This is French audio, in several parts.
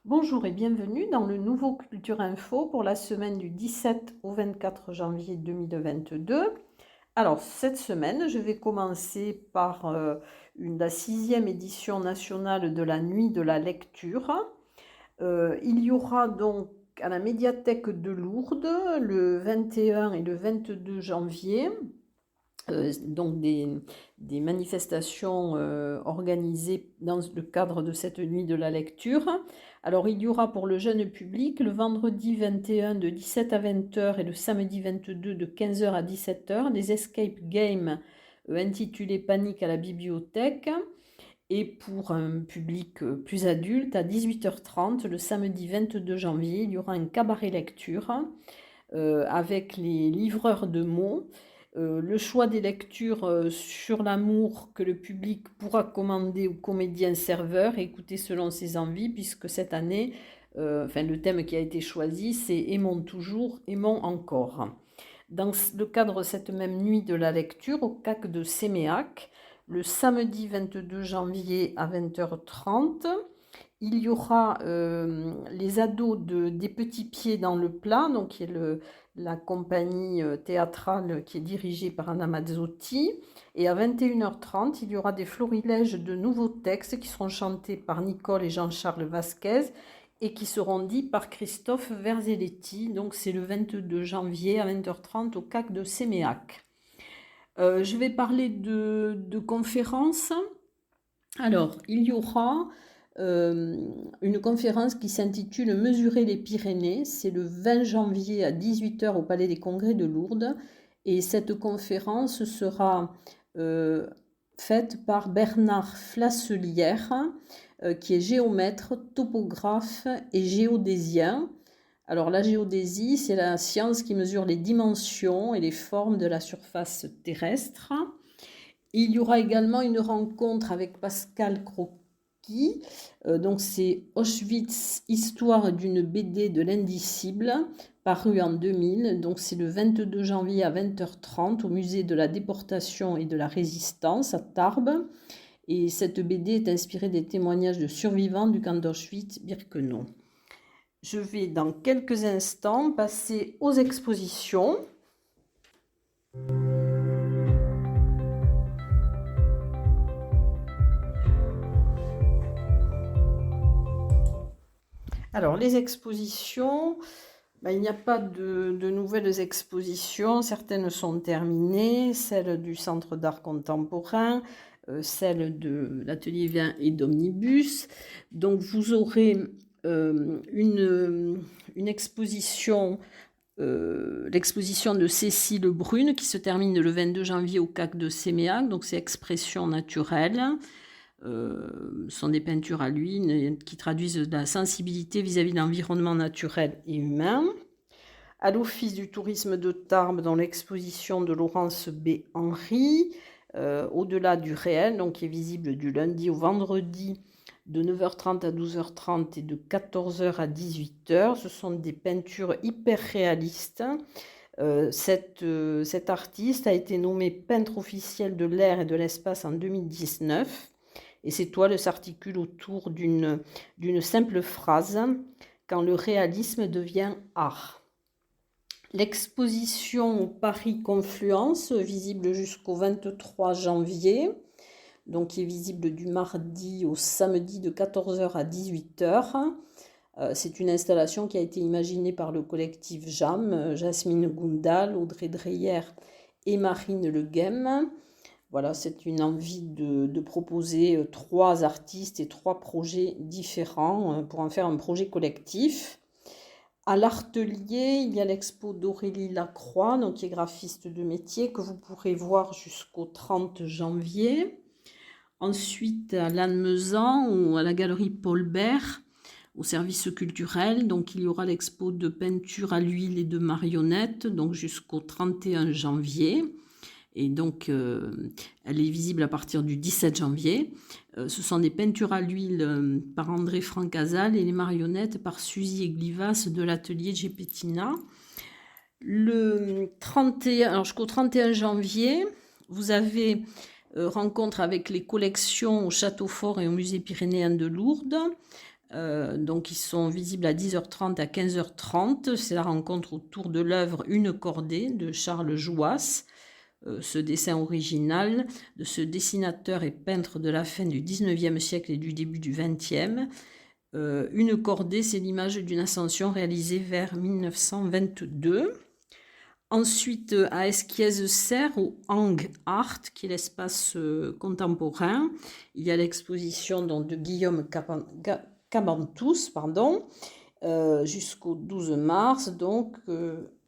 Bonjour et bienvenue dans le nouveau Culture Info pour la semaine du 17 au 24 janvier 2022. Alors cette semaine, je vais commencer par la 6e édition nationale de la Nuit de la lecture. Il y aura donc à la médiathèque de Lourdes le 21 et le 22 janvier. Donc des manifestations organisées dans le cadre de cette nuit de la lecture. Alors il y aura pour le jeune public le vendredi 21 de 17 à 20h et le samedi 22 de 15h à 17h des escape games intitulés Panique à la bibliothèque. Et pour un public plus adulte, à 18h30, le samedi 22 janvier, il y aura un cabaret lecture avec les livreurs de mots. Le choix des lectures sur l'amour que le public pourra commander aux comédiens serveurs et écouter selon ses envies, puisque cette année, le thème qui a été choisi, c'est « Aimons toujours, aimons encore ». Dans le cadre de cette même nuit de la lecture, au CAC de Séméac, le samedi 22 janvier à 20h30, il y aura les ados des Petits Pieds dans le plat, donc qui est la compagnie théâtrale qui est dirigée par Anna Mazzotti. Et à 21h30, il y aura des florilèges de nouveaux textes qui seront chantés par Nicole et Jean-Charles Vasquez et qui seront dits par Christophe Verzelletti. Donc c'est le 22 janvier à 20h30 au CAC de Séméac. Je vais parler de conférences. Alors, il y aura une conférence qui s'intitule « Mesurer les Pyrénées ». C'est le 20 janvier à 18h au Palais des Congrès de Lourdes. Et cette conférence sera faite par Bernard Flasselière, qui est géomètre, topographe et géodésien. Alors la géodésie, c'est la science qui mesure les dimensions et les formes de la surface terrestre. Il y aura également une rencontre avec Pascal Croquis. Donc c'est Auschwitz, histoire d'une BD de l'indicible, parue en 2000. Donc c'est le 22 janvier à 20h30 au musée de la déportation et de la résistance à Tarbes. Et cette BD est inspirée des témoignages de survivants du camp d'Auschwitz-Birkenau. Je vais dans quelques instants passer aux expositions. Alors, les expositions, il n'y a pas de nouvelles expositions. Certaines sont terminées, celle du Centre d'art contemporain, celle de l'Atelier Vin et d'Omnibus. Donc, vous aurez une exposition, l'exposition de Cécile Brune qui se termine le 22 janvier au CAC de Séméac. Donc, c'est Expression naturelle. Sont des peintures à l'huile qui traduisent la sensibilité vis-à-vis de l'environnement naturel et humain. À l'Office du tourisme de Tarbes, dans l'exposition de Laurence B. Henry, Au-delà du réel, donc qui est visible du lundi au vendredi de 9h30 à 12h30 et de 14h à 18h. Ce sont des peintures hyper réalistes. Cet artiste a été nommé peintre officiel de l'air et de l'espace en 2019. Et ces toiles s'articulent autour d'une simple phrase, quand le réalisme devient art. L'exposition au Paris Confluence, visible jusqu'au 23 janvier, donc qui est visible du mardi au samedi de 14h à 18h. C'est une installation qui a été imaginée par le collectif JAM, Jasmine Goundal, Audrey Dreyer et Marine Le Guem. Voilà, c'est une envie de proposer 3 artistes et 3 projets différents pour en faire un projet collectif. À l'Artelier, il y a l'expo d'Aurélie Lacroix, donc qui est graphiste de métier, que vous pourrez voir jusqu'au 30 janvier. Ensuite, à Lannemezan ou à la galerie Paul Bert, au service culturel, donc il y aura l'expo de peinture à l'huile et de marionnettes, donc jusqu'au 31 janvier. Et donc, elle est visible à partir du 17 janvier. Ce sont des peintures à l'huile par André Francazal et les marionnettes par Suzy Eglivas de l'atelier Gepettina. Le 31, alors jusqu'au 31 janvier, Vous avez rencontre avec les collections au Château Fort et au Musée Pyrénéen de Lourdes. Donc ils sont visibles à 10h30 à 15h30. C'est la rencontre autour de l'œuvre Une cordée de Charles Jouas. Ce dessin original de ce dessinateur et peintre de la fin du 19e siècle et du début du 20e. Une cordée, c'est l'image d'une ascension réalisée vers 1922. Ensuite, à Esquiez-Serre, au Hang Art, qui est l'espace contemporain, il y a l'exposition donc, de Guillaume Cabantous, jusqu'au 12 mars, donc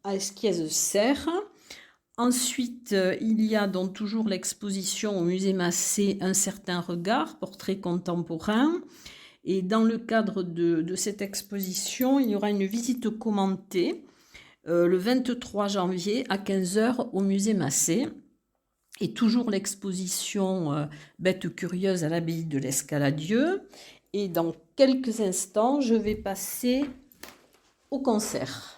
à Esquiez-Serre. Ensuite, il y a donc toujours l'exposition au musée Massé, Un certain regard, portrait contemporain. Et dans le cadre de cette exposition, il y aura une visite commentée le 23 janvier à 15h au musée Massé. Et toujours l'exposition Bêtes curieuses à l'abbaye de l'Escaladieu. Et dans quelques instants, je vais passer au concert.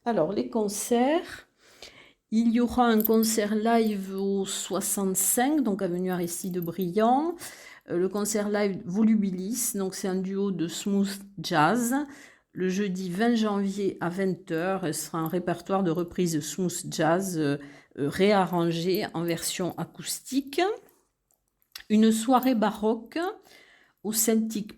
Alors, les concerts, il y aura un concert live au 65, donc avenue Aristide Briand. Le concert live Volubilis, donc c'est un duo de smooth jazz. Le jeudi 20 janvier à 20h, ce sera un répertoire de reprises smooth jazz réarrangé en version acoustique. Une soirée baroque au Celtic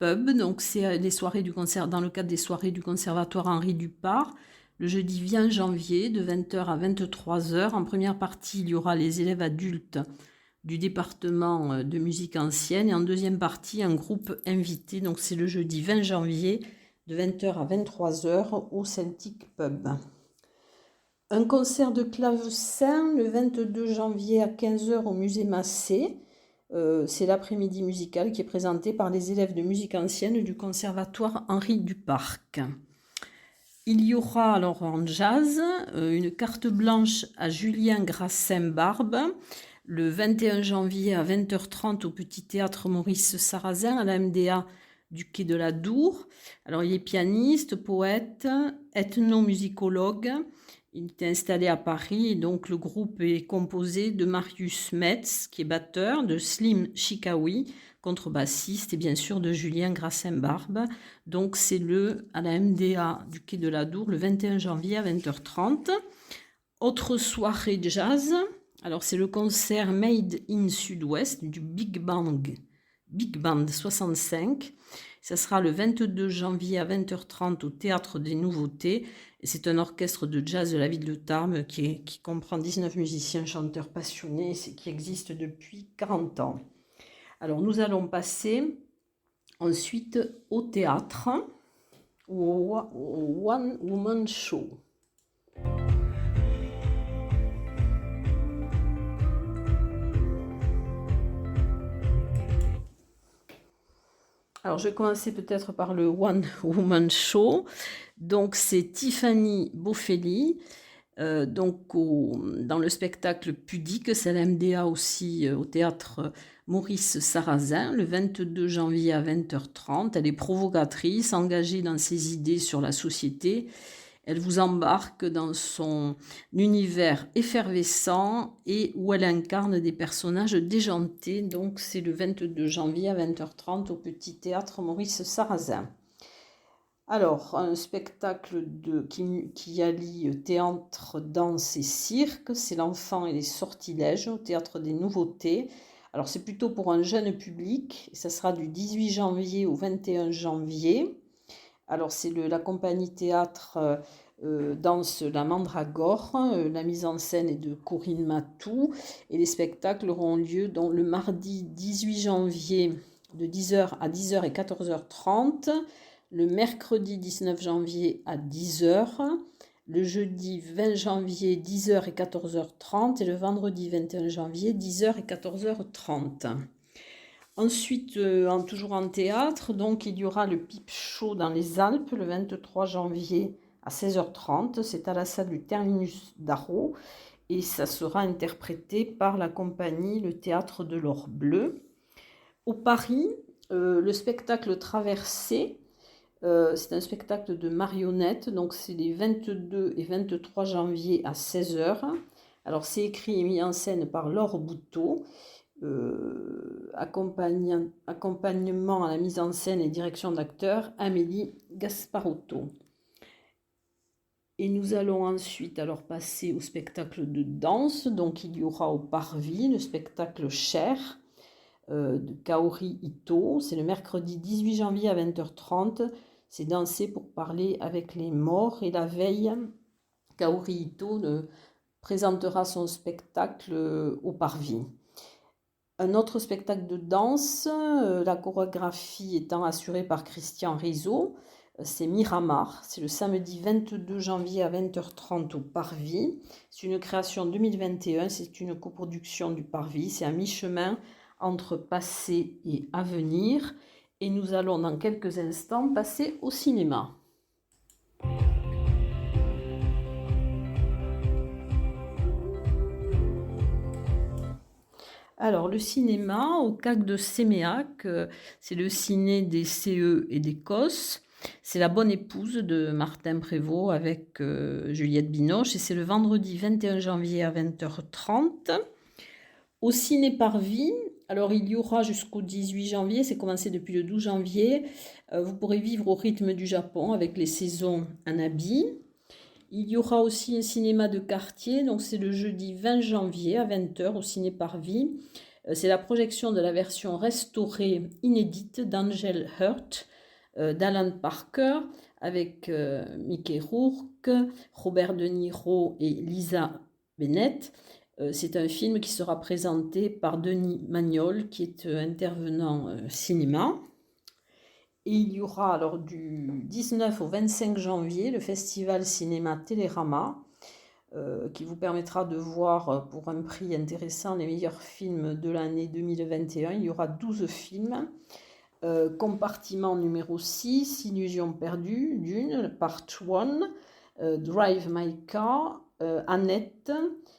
Pub, donc c'est les soirées du concert, dans le cadre des soirées du Conservatoire Henri Dupart, le jeudi 20 janvier de 20h à 23h. En première partie, il y aura les élèves adultes du département de musique ancienne et en deuxième partie, un groupe invité. Donc c'est le jeudi 20 janvier de 20h à 23h au Celtic Pub. Un concert de clavecin le 22 janvier à 15h au musée Massé. C'est l'après-midi musical qui est présenté par les élèves de musique ancienne du Conservatoire Henri Duparc. Il y aura alors en jazz une carte blanche à Julien Grassin-Barbe le 21 janvier à 20h30 au Petit Théâtre Maurice Sarrazin à la MDA du Quai de la Dour. Alors il est pianiste, poète, ethnomusicologue. Il est installé à Paris et donc le groupe est composé de Marius Metz, qui est batteur, de Slim Chikawi, contrebassiste, et bien sûr de Julien Grassin-Barbe. Donc c'est à la MDA du Quai de la Dour, le 21 janvier à 20h30. Autre soirée jazz, alors c'est le concert Made in Sud-Ouest du Big Band 65. Ça sera le 22 janvier à 20h30 au Théâtre des Nouveautés. Et c'est un orchestre de jazz de la ville de Tarbes qui comprend 19 musiciens, chanteurs passionnés, qui existe depuis 40 ans. Alors nous allons passer ensuite au théâtre ou au One Woman Show. Alors je vais commencer peut-être par le One Woman Show. Donc c'est Tiffany Boffelli. Dans le spectacle Pudique, c'est à la MDA aussi au théâtre Maurice Sarrazin, le 22 janvier à 20h30. Elle est provocatrice, engagée dans ses idées sur la société. Elle vous embarque dans son univers effervescent et où elle incarne des personnages déjantés. Donc c'est le 22 janvier à 20h30 au Petit Théâtre Maurice Sarrazin. Alors, un spectacle qui allie théâtre, danse et cirque, c'est L'Enfant et les sortilèges au Théâtre des Nouveautés. Alors, c'est plutôt pour un jeune public, et ça sera du 18 janvier au 21 janvier. Alors, c'est la compagnie théâtre danse La Mandragore, la mise en scène est de Corinne Matou, et les spectacles auront lieu donc, le mardi 18 janvier de 10h à 10h et 14h30, le mercredi 19 janvier à 10h, le jeudi 20 janvier 10h et 14h30 et le vendredi 21 janvier 10h et 14h30. Ensuite, toujours en théâtre, donc il y aura le Pipe Show dans les Alpes le 23 janvier à 16h30. C'est à la salle du Terminus d'Arros et ça sera interprété par la compagnie Le Théâtre de l'Or Bleu. Au Paris, le spectacle Traversée, c'est un spectacle de marionnettes, donc c'est les 22 et 23 janvier à 16h. Alors c'est écrit et mis en scène par Laure Bouteau, accompagnement à la mise en scène et direction d'acteur Amélie Gasparotto. Et nous allons ensuite alors passer au spectacle de danse. Donc il y aura au Parvis le spectacle Cher de Kaori Ito. C'est le mercredi 18 janvier à 20h30. C'est Danser pour parler avec les morts. Et la veille, Kaori Ito présentera son spectacle au Parvis. Un autre spectacle de danse, la chorégraphie étant assurée par Christian Rizzo, c'est Miramar. C'est le samedi 22 janvier à 20h30 au Parvis. C'est une création 2021, c'est une coproduction du Parvis. C'est à mi-chemin entre passé et avenir. Et nous allons dans quelques instants passer au cinéma. Alors, le cinéma, au CAC de Séméac, c'est le ciné des CE et des COS. C'est La Bonne Épouse de Martin Prévost avec Juliette Binoche. Et c'est le vendredi 21 janvier à 20h30. Au Ciné Parvis, alors il y aura jusqu'au 18 janvier, c'est commencé depuis le 12 janvier. Vous pourrez vivre au rythme du Japon avec les saisons Hanabi. Il y aura aussi un cinéma de quartier, donc c'est le jeudi 20 janvier à 20h au Ciné Parvis. C'est la projection de la version restaurée inédite d'Angel Heart, d'Alan Parker, avec Mickey Rourke, Robert De Niro et Lisa Bennett. C'est un film qui sera présenté par Denis Magnol, qui est intervenant cinéma. Et il y aura alors du 19 au 25 janvier le festival cinéma Télérama, qui vous permettra de voir pour un prix intéressant les meilleurs films de l'année 2021. Il y aura 12 films. Compartiment numéro 6, Illusion perdue, Dune, Part 1, Drive My Car, Annette,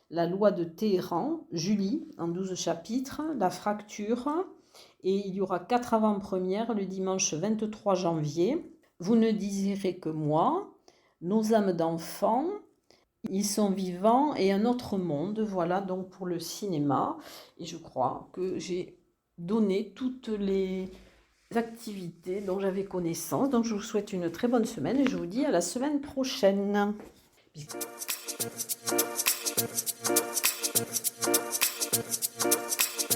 La loi de Téhéran, Julie, en 12 chapitres, La fracture. Et il y aura 4 avant-premières le dimanche 23 janvier. Vous ne désirez que moi, Nos âmes d'enfants, Ils sont vivants et Un autre monde. Voilà donc pour le cinéma. Et je crois que j'ai donné toutes les activités dont j'avais connaissance. Donc je vous souhaite une très bonne semaine et je vous dis à la semaine prochaine. Bisous.